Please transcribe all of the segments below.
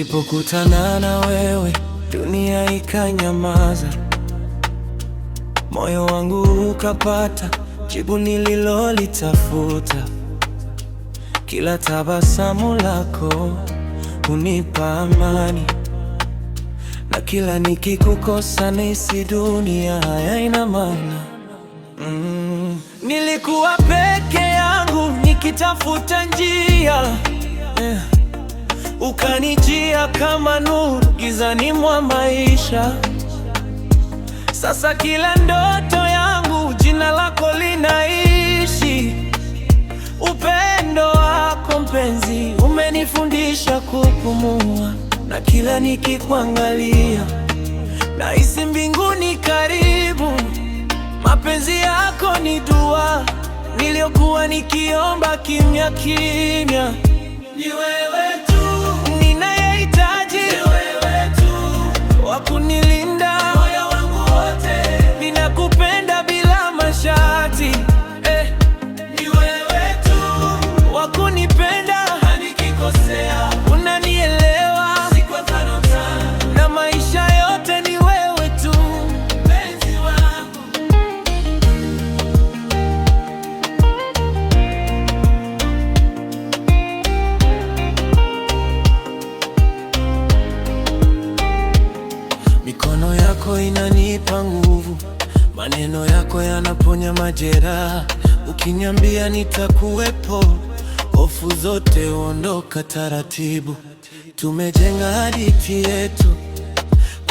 Nilipokutana na wewe, dunia ikanyamaza, moyo wangu ukapata jibu nililolitafuta. Kila tabasamu lako hunipa amani, na kila nikikukosa nahisi dunia haina maana. Nilikuwa peke yangu nikitafuta njia, ukanijia kama nuru gizani mwa maisha. Sasa kila ndoto yangu jina lako linaishi. Upendo wako mpenzi umenifundisha kupumua, na kila nikikuangalia nahisi mbinguni karibu. Mapenzi yako ni dua niliyokuwa nikiomba kimya kimya. Ni wewe tu ninayehitaji, ni wewe tu wa kunilinda moyo wangu wote. Ninakupenda bila masharti, ni wewe tu wa kunipenda nikikosea, unanielewa na maisha yote ni wewe tu mpenzi wangu. Mikono yako inanipa nguvu, maneno yako yanaponya majeraha. Ukiniambia nitakuwepo, hofu zote huondoka taratibu. Tumejenga hadithi yetu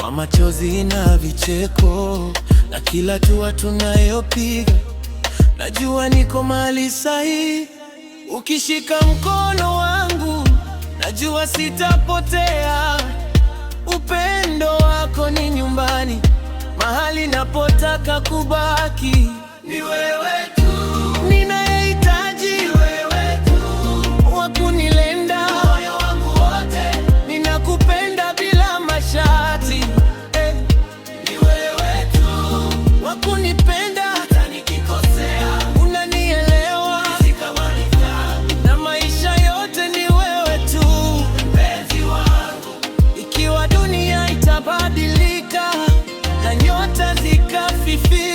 kwa machozi na vicheko, na kila hatua tunayopiga najua niko mahali sahihi. Ukishika mkono wangu najua sitapotea. Upendo wako ni nyumbani, mahali napotaka kubaki. Ni wewe tu ninayehitaji, ni wewe tu wa kunilinda moyo wangu wote. Ninakupenda bila masharti, ni wewe tu wa kunipenda hata nikikosea, unanielewa na maisha yote ni wewe tu mpenzi wangu. Ikiwa dunia itabadilika na nyota zikafifia,